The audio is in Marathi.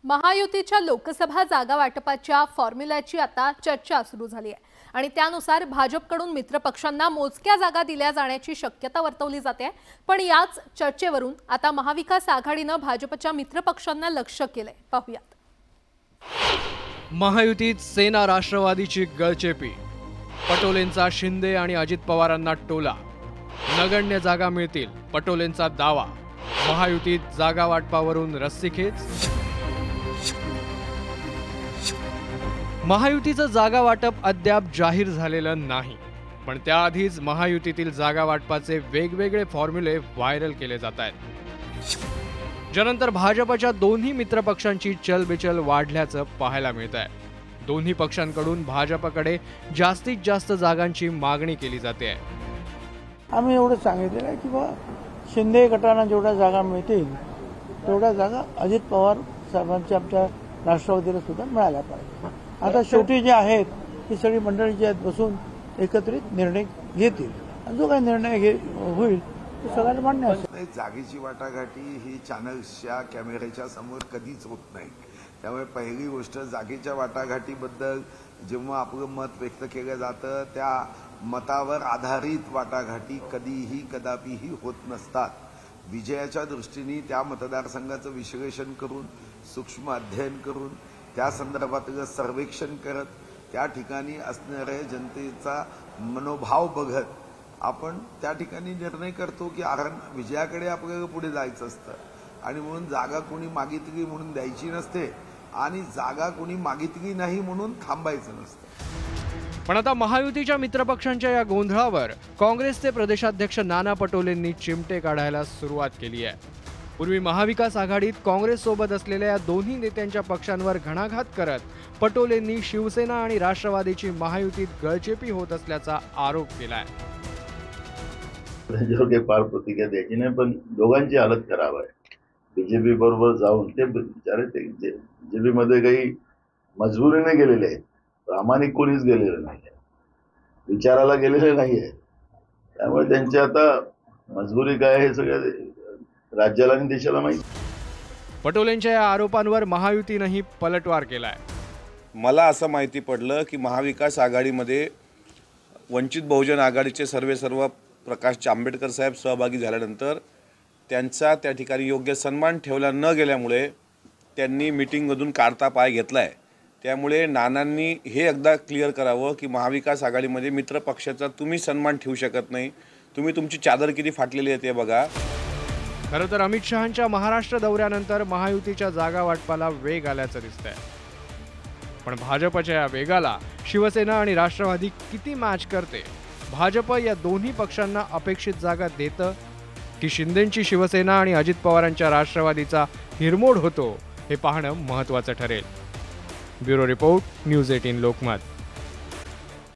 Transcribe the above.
महायुतीच्या लोकसभा जागा वाटपाच्या फॉर्म्युल्याची आता चर्चा सुरू झाली आहे आणि त्यानुसार भाजपकडून मित्रपक्षांना मोजक्या जागा दिल्या जाण्याची शक्यता वर्तवली जाते। पण याच चर्चेवरून आता महाविकास आघाडीने भाजपच्या मित्रपक्षांना लक्ष्य केले। पाहूयात। महायुतीत सेना राष्ट्रवादीची गळचेपी, पटोलेंचा शिंदे आणि अजित पवारांना टोला, नगण्य जागा मिळतील पटोलेंचा दावा, महायुतीत जागा वाटपावरून रस्सीखेच। महायुतीचं जागा वाटप अद्याप जाहीर झालेलं नाही, पण त्याआधीच महायुतीतील जागा वाटपाचे वेगवेगळे फॉर्म्युले व्हायरल केले जात आहेत, ज्यानंतर भाजपच्या दोन्ही मित्रपक्षांची चलबिचल वाढल्याचं पाहायला मिळत आहे। दोन्ही पक्षांकडून भाजपकडे जास्तीत जास्त जागांची मागणी केली जाते। आम्ही एवढं सांगितलेलं आहे की शिंदे गटांना जेवढ्या जागा मिळतील तेवढ्या जागा अजित पवार साहेबांच्या आमच्या राष्ट्रवादीला सुद्धा मिळाल्या पाहिजे। आता शेवटी जे आहेत ती सगळी मंडळी जी आहेत बसून एकत्रित निर्णय घेतील आणि जो काही निर्णय होईल तो सगळ्यांना मान्य असेल। जागेची वाटाघाटी ही चॅनल्सच्या कॅमेऱ्याच्या समोर कधीच होत नाही, त्यामुळे पहिली गोष्ट जागेच्या वाटाघाटीबद्दल जेव्हा आपलं मत व्यक्त केलं जातं त्या मतावर आधारित वाटाघाटी कधीही कदापिही होत नसतात। विजयाच्या दृष्टीने त्या मतदारसंघाचं विश्लेषण करून सूक्ष्म अध्ययन करून त्या संदर्भातलं सर्वेक्षण करत त्या ठिकाणी असणाऱ्या जनतेचा मनोभाव बघत आपण त्या ठिकाणी निर्णय करतो की विजयाकडे आपल्याला पुढे जायचं असतं आणि म्हणून जागा कोणी मागितली म्हणून द्यायची नसते आणि जागा कोणी मागितली नाही म्हणून थांबायचं नसतं। पण आता महायुतीच्या मित्रपक्षांच्या या गोंधळावर काँग्रेसचे प्रदेशाध्यक्ष नाना पटोलेंनी चिमटे काढायला सुरुवात केली आहे। पूर्वी महाविकास आघाडीत काँग्रेस सोबत असलेल्या या दोन्ही नेत्यांच्या पक्षांवर घणाघात करत पटोलेंनी शिवसेना आणि राष्ट्रवादीची महायुतीत गळचेपी होत असल्याचा आरोप केलाय। फार प्रतिक्रिया द्यायची नाही, पण दोघांची हालत खराब आहे। बीजेपी बरोबर जाऊन ते बिचारे बीजेपी मध्ये काही मजबुरीने गेलेले आहेत, प्रामाणिक कोणीच गेलेलं नाही, विचाराला गेलेले नाहीये, त्यामुळे त्यांची आता मजबुरी काय हे सगळं राज्याला आणि देशाला माहिती। पटोलेंच्या या आरोपांवर महायुतीनेही पलटवार केलाय। मला असं माहिती पडलं की महाविकास आघाडीमध्ये वंचित बहुजन आघाडीचे सर्व प्रकाश आंबेडकर साहेब सहभागी झाल्यानंतर त्यांचा त्या ठिकाणी योग्य सन्मान ठेवला न गेल्यामुळे त्यांनी मीटिंगमधून काढता पाय घेतलाय। त्यामुळे नानांनी हे एकदा क्लिअर करावं की महाविकास आघाडीमध्ये मित्र पक्षाचा तुम्ही सन्मान ठेवू शकत नाही, तुम्ही तुमची चादर किती फाटलेली आहे ते बघा। खरं तर अमित शहांच्या महाराष्ट्र दौऱ्यानंतर महायुतीच्या जागा वाटपाला वेग आल्याचं दिसतंय, पण भाजपच्या या वेगाला शिवसेना आणि राष्ट्रवादी किती मॅच करते? भाजप या दोन्ही पक्षांना अपेक्षित जागा देतं की शिंदेंची शिवसेना आणि अजित पवारांच्या राष्ट्रवादीचा हिरमोड होतो हे पाहणं महत्त्वाचं ठरेल। Bureau report, news 18 Lokmat.